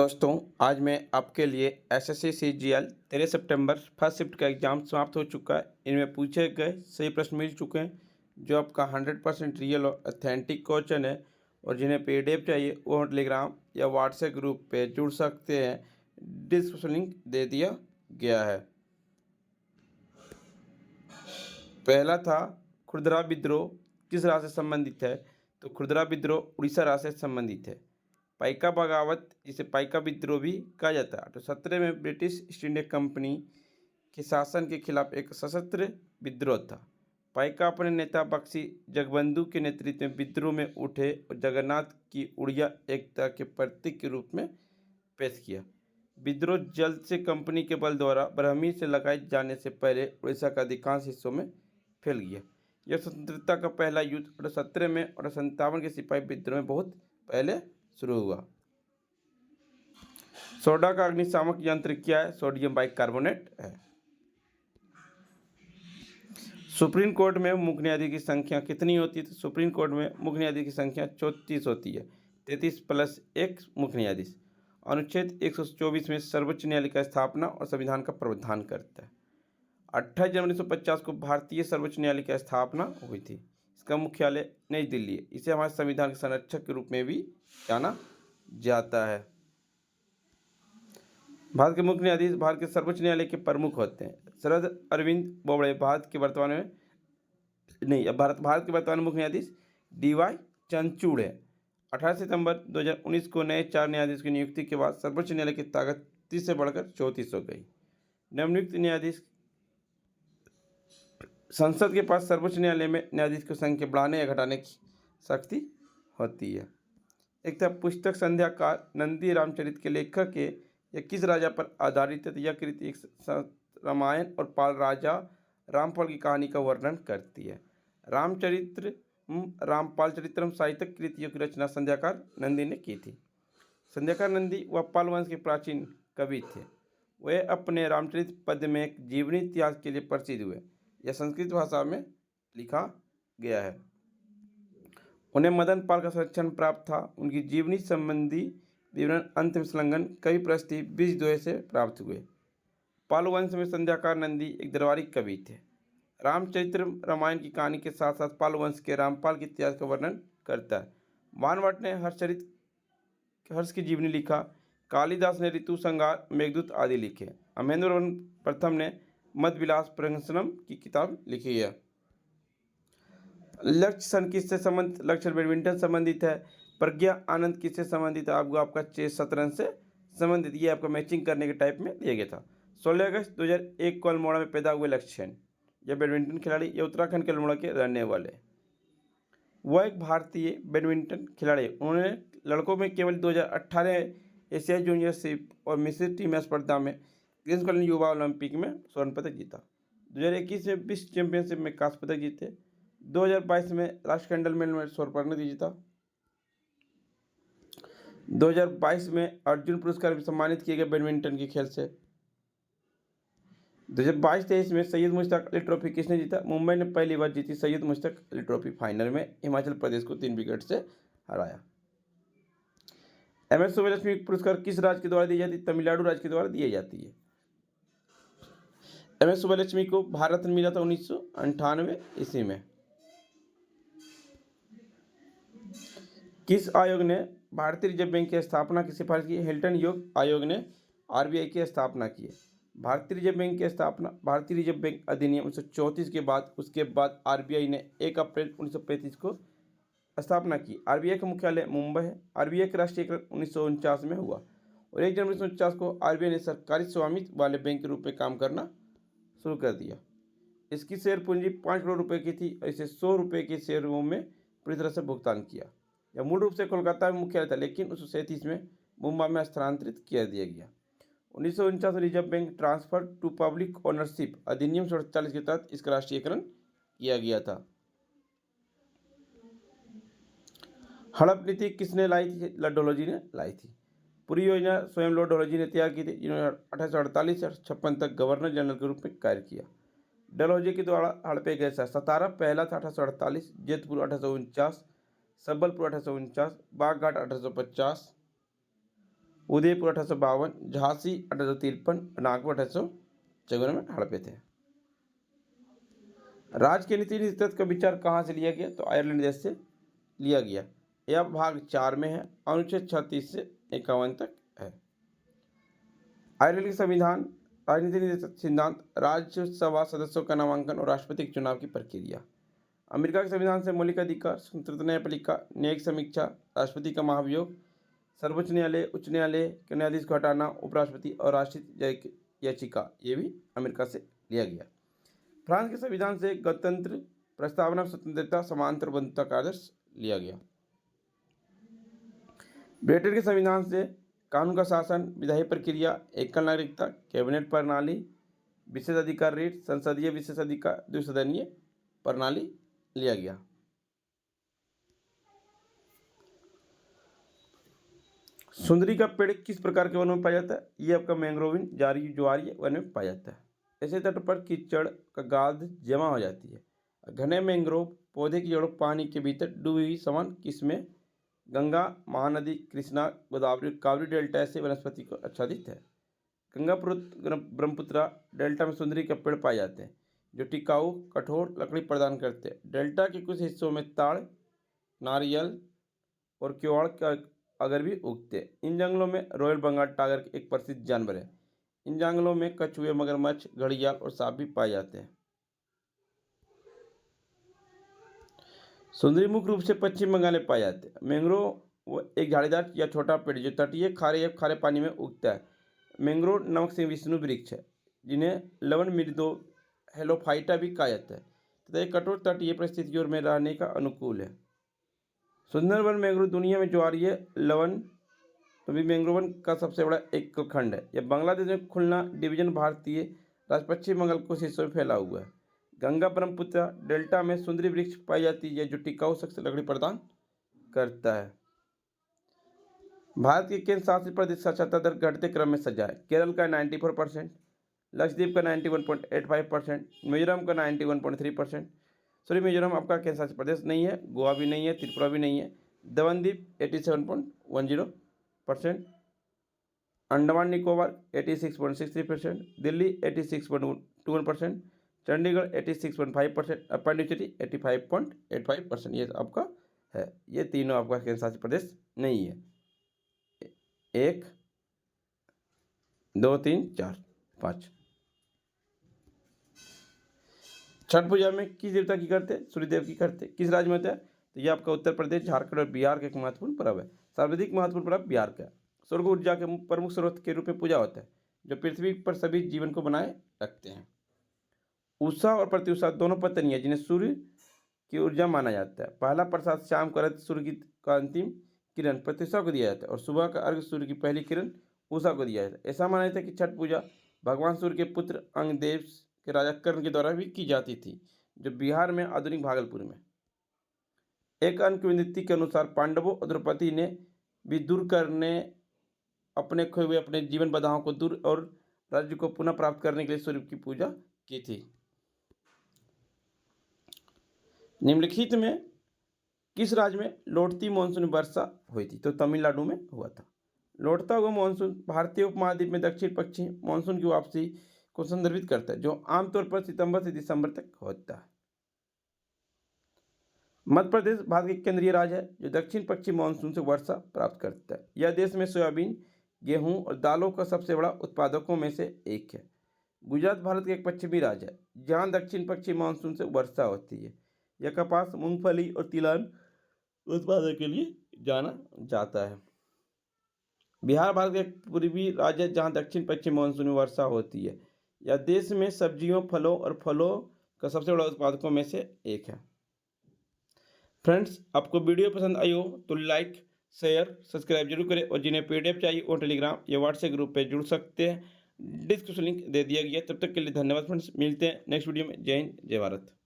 दोस्तों, आज मैं आपके लिए एसएससी सीजीएल 13 सितंबर फर्स्ट शिफ्ट का एग्ज़ाम समाप्त हो चुका है। इनमें पूछे गए सही प्रश्न मिल चुके हैं जो आपका 100% रियल और ऑथेंटिक क्वेश्चन है। और जिन्हें पीडीएफ चाहिए वो टेलीग्राम या व्हाट्सएप ग्रुप पे जुड़ सकते हैं। डिस्क्रिप्शन लिंक दे दिया गया है। पहला था खुरदरा विद्रोह किस राज्य से संबंधित है? तो खुरदरा विद्रोह उड़ीसा राज्य से संबंधित है। पाइका बगावत, जिसे पाइका विद्रोह भी कहा जाता है, तो 17 में ब्रिटिश ईस्ट इंडिया कंपनी के शासन के खिलाफ एक सशस्त्र विद्रोह था। पाइका अपने नेता बख्शी जगबंधु के नेतृत्व में विद्रोह में उठे और जगन्नाथ की उड़िया एकता के प्रतीक के रूप में पेश किया। विद्रोह जल्द से कंपनी के बल द्वारा ब्राह्मी से लगाए जाने से पहले उड़ीसा के अधिकांश हिस्सों में फैल गया। यह स्वतंत्रता का पहला युद्ध 1817 में और 1857 के सिपाही विद्रोह में बहुत पहले शुरू हुआ। सोडा का अग्निशामक यंत्र क्या है? सोडियम बाइकार्बोनेट है। सुप्रीम कोर्ट में मुख्य न्यायाधीश की संख्या कितनी होती है? तो सुप्रीम कोर्ट में मुख्य न्यायाधीश की संख्या 34 होती है, 33 + 1 मुख्य न्यायाधीश। अनुच्छेद 124 में सर्वोच्च न्यायालय का स्थापना और संविधान का प्रावधान करता है। 28 जनवरी 1950 को भारतीय सर्वोच्च न्यायालय की स्थापना हुई थी। इसका मुख्यालय नई दिल्ली है। इसे हमारे संविधान के संरक्षक के रूप में भी जाना जाता है। भारत के मुख्य न्यायाधीश भारत के सर्वोच्च न्यायालय के प्रमुख होते हैं। शरद अरविंद बोबड़े भारत के वर्तमान मुख्य न्यायाधीश DY चंद्रचूड़ है। 18 सितंबर 2019 को नए 4 न्यायाधीश की नियुक्ति के बाद सर्वोच्च न्यायालय की ताकत 30 से बढ़कर 34 हो गई। नवनियुक्त न्यायाधीश संसद के पास सर्वोच्च न्यायालय में न्यायाधीश की संख्या बढ़ाने या घटाने की शक्ति होती है। एक था पुस्तक संध्याकार नंदी रामचरित के लेखक के यह किस राजा पर आधारित है? यह कृति एक रामायण और राजा रामपाल की कहानी का वर्णन करती है। रामपाल चरित्रम साहित्यिक कृतियों की रचना संध्याकार नंदी ने की थी। संध्याकार नंदी व पाल वंश के प्राचीन कवि थे। वे अपने रामचरित पद्य में एक जीवनी इतिहास के लिए प्रसिद्ध हुए। यह संस्कृत भाषा में लिखा गया है। उन्हें मदन पाल का संरक्षण प्राप्त था। उनकी जीवनी संबंधी विवरण अंतिम संलग्न कवि प्रस्ती 20 दोहे से प्राप्त हुए। पाल वंश में संध्याकार नंदी एक दरबारी कवि थे। रामचरित्र रामायण की कहानी के साथ साथ पाल वंश के रामपाल के इतिहास का वर्णन करता है। बाणभट्ट ने हर्ष की जीवनी लिखा। कालिदास ने ऋतु संहार, मेघदूत आदि लिखे। अमहेंद्र वर्मन प्रथम ने मदविलास प्रहसनम की किताब लिखी है। लक्ष्य सन किससे संबंधित? लक्ष्य बैडमिंटन संबंधित है। प्रज्ञा आनंद किससे संबंधित है? आपका चेस शतरंज से संबंधित। ये आपका मैचिंग करने के टाइप में दिया गया था। 16 अगस्त 2001 को अल्मोड़ा में पैदा हुए लक्ष्य सेन, यह बैडमिंटन खिलाड़ी, यह उत्तराखंड के अल्मोड़ा के रहने वाले। वह एक भारतीय बैडमिंटन खिलाड़ी। उन्होंने लड़कों में केवल 2018 एशियाई जूनियरशिप और मिश्रित टीम स्पर्धा में ग्रीष्मकालीन युवा ओलंपिक में स्वर्ण पदक जीता। 2021 में विश्व चैंपियनशिप में कांस्य पदक जीते। 2022 में राष्ट्रमंडल में स्वर्ण पदक जीता। 2022 में अर्जुन पुरस्कार भी सम्मानित किए गए बैडमिंटन के खेल से। 2022-23 में सैयद मुश्ताक अली ट्रॉफी किसने जीता? मुंबई ने पहली बार जीती सैयद मुश्ताक अली ट्रॉफी। फाइनल में हिमाचल प्रदेश को 3 विकेट से हराया। MS सुब्बलक्ष्मी पुरस्कार किस राज्य के द्वारा दी जाती है? तमिलनाडु राज्य के द्वारा दी जाती है। MS सुब्बलक्ष्मी को भारत रत्न मिला था 1998 ईस्वी में। किस आयोग ने भारतीय रिजर्व बैंक की स्थापना की सिफारिश की? हिल्टन योग आयोग ने RBI की स्थापना की है। भारतीय रिजर्व बैंक की स्थापना भारतीय रिजर्व बैंक अधिनियम 1934 के बाद उसके बाद RBI ने 1 अप्रैल 1935 को स्थापना की। RBI का मुख्यालय मुंबई है। RBI का राष्ट्रीयकरण 1949 में हुआ और 1 जनवरी 1949 को RBI ने सरकारी स्वामित्व वाले बैंक के रूप में काम करना शुरू कर दिया। इसकी शेयर पूंजी 5 करोड़ रुपए की थी और इसे 100 रुपये के शेयरों में पूरी तरह से भुगतान किया। यह मूल रूप से कोलकाता में मुख्यालय था, लेकिन 1937 में मुंबई में स्थानांतरित कर दिया गया। 1949 में Reserve Bank transfer to public ownership अधिनियम 1948 के तहत इसका राष्ट्रीयकरण किया गया था। हड़प नीति किसने लाई थी? लॉर्ड डलहौजी ने लाई थी। पूरी योजना स्वयं लॉर्ड डलहौजी ने तैयार की थी, जिन्होंने 1848 और 56 तक गवर्नर जनरल के रूप में कार्य किया। डलहौजी के द्वारा हड़पे गए शहर सतारा पहला था 1848, जेतपुर 1849, सबलपुर 1849, बागघाट 1850, उदयपुर 1852, झांसी 1853, नागपुर 1854 में हड़पे थे। राज्य के नीति तत्व का विचार कहाँ से लिया गया? तो आयरलैंड देश से लिया गया। यह भाग 4 में है, अनुच्छेद 36 से 51 तक है। आयरलैंड के संविधान, राजनीतिक सिद्धांत, राज्यसभा सदस्यों का नामांकन और राष्ट्रपति के चुनाव की प्रक्रिया। अमेरिका के संविधान से मौलिक अधिकार, स्वतंत्रता, न्यायपालिका, न्यायिक समीक्षा, राष्ट्रपति का महाभियोग, सर्वोच्च न्यायालय, उच्च न्यायालय के न्यायाधीश को हटाना, उपराष्ट्रपति और राष्ट्रीय याचिका, ये भी अमेरिका से लिया गया। फ्रांस के संविधान से गणतंत्र, प्रस्तावना, स्वतंत्रता, समानता और बंधुता का आदर्श लिया गया। ब्रिटेन के संविधान से कानून का शासन, विधायी प्रक्रिया, एकल नागरिकता, कैबिनेट प्रणाली, विशेषाधिकार रीट, संसदीय विशेषाधिकार, द्विसदनीय प्रणाली लिया गया। सुंदरी का पेड़ किस प्रकार के वन में पाया जाता है? ये आपका मैंग्रोविन ज्वारीय वन में पाया जाता है। ऐसे तट पर कीचड़ का गाद जमा हो जाती है। घने मैंग्रोव पौधे की जड़ों पानी के भीतर डूबी हुई समान किस्में गंगा, महानदी, कृष्णा, गोदावरी, कावेरी डेल्टा से वनस्पति को आच्छादित है। गंगा ब्रह्मपुत्रा डेल्टा में सुंदरी के पेड़ पाए जाते हैं जो टिकाऊ कठोर लकड़ी प्रदान करते हैं। डेल्टा के कुछ हिस्सों में ताड़, नारियल और क्योड़ का अगर भी उगते हैं। इन जंगलों में रॉयल बंगाल टाइगर एक प्रसिद्ध जानवर है। इन जंगलों में कछुए, मगरमच्छ, घड़ियाल और सांप भी पाए जाते हैं। सुंदरी मुख्य रूप से पश्चिम बंगाल में पाए जाते हैं। मैंग्रोव एक झाड़ीदार या छोटा पेड़ जो तटीय खारे या खारे पानी में उगता है। मैंग्रोव नामक से विष्णु वृक्ष है जिन्हें लवन मिर्दो हेलोफाइटा भी कहा जाता है तथा एक कठोर तटीय परिस्थितियों में रहने का अनुकूल है। सुंदरबन मैंग्रोव दुनिया में ज्वारीय लवन मैंग्रोवन का सबसे बड़ा एक खंड है। यह बांग्लादेश में खुलना डिवीजन भारतीय राज्य पश्चिम बंगाल कुछ हिस्सों में फैला हुआ है। गंगा ब्रह्मपुत्र डेल्टा में सुंदरी वृक्ष पाई जाती है जो टिकाऊ सख्त लकड़ी प्रदान करता है। भारत के केंद्र शासित प्रदेश साक्षरता दर घटते क्रम में सजा है। केरल का 94%, लक्षद्वीप का 91.85%, मिजोरम का 91.3%। सॉरी, मिजोरम आपका केंद्र शासित प्रदेश नहीं है, गोवा भी नहीं है, त्रिपुरा भी नहीं है। दमनदीप 87.10%, अंडमान निकोबार 86.63%, दिल्ली 86.21%, चंडीगढ़ 86.5% और पांडिचेरी 85.85%। ये आपका है। ये तीनों आपका केंद्र शासित प्रदेश नहीं है। 1 2 3 4 5। छठ पूजा में किस देवता की करते हैं? सूर्यदेव की करते हैं। किस राज्य में होता है? तो ये आपका उत्तर प्रदेश, झारखंड और बिहार का एक महत्वपूर्ण पर्व है। सर्वाधिक महत्वपूर्ण पर्व बिहार का। सूर्य को ऊर्जा के प्रमुख स्रोत के रूप में पूजा होता है जो पृथ्वी पर सभी जीवन को बनाए रखते हैं। उषा और प्रत्युषा दोनों पत्नियां जिन्हें सूर्य की ऊर्जा माना जाता है। पहला प्रसाद शाम को सूर्य का अंतिम किरण प्रत्युषा को दिया जाता है और सुबह का अर्घ्य सूर्य की पहली किरण उषा को दिया जाता है। ऐसा माना जाता है कि छठ पूजा भगवान सूर्य के पुत्र अंगदेव के राजा कर्ण के द्वारा भी की जाती थी जो बिहार में आधुनिक भागलपुर में। एक अन्य किंवदंती के अनुसार पांडवों और द्रौपदी ने भी दूर करने अपने खोए हुए अपने जीवन बाधाओं को दूर और राज्य को पुनः प्राप्त करने के लिए सूर्य की पूजा की थी। निम्नलिखित में किस राज्य में लौटती मानसून वर्षा हुई थी? तो तमिलनाडु में हुआ था। लौटता हुआ मानसून भारतीय उपमहाद्वीप में दक्षिण पश्चिम मानसून की वापसी को संदर्भित करता है जो आमतौर पर सितंबर से दिसंबर तक होता है। मध्य प्रदेश भारत के केंद्रीय राज्य है जो दक्षिण पश्चिम मानसून से वर्षा प्राप्त करता है। यह देश में सोयाबीन, गेहूं और दालों का सबसे बड़ा उत्पादकों में से एक है। गुजरात भारत का एक पश्चिमी राज्य है जहां दक्षिण पश्चिम मानसून से वर्षा होती है। यह कपास, मूंगफली और तिलहन उत्पादन के लिए जाना जाता है। बिहार भारत का एक पूर्वी राज्य है जहां दक्षिण पश्चिम मानसून में वर्षा होती है। यह देश में सब्जियों, फलों और फलों का सबसे बड़ा उत्पादकों में से एक है। फ्रेंड्स, आपको वीडियो पसंद आई हो तो लाइक, शेयर, सब्सक्राइब जरूर करें और जिन्हें पीडीएफ चाहिए वो टेलीग्राम या व्हाट्सएप ग्रुप पे जुड़ सकते हैं। डिस्क्रिप्शन लिंक दे दिया गया। तब तक के लिए धन्यवाद फ्रेंड्स। मिलते हैं नेक्स्ट वीडियो में। जय हिंद, जय भारत।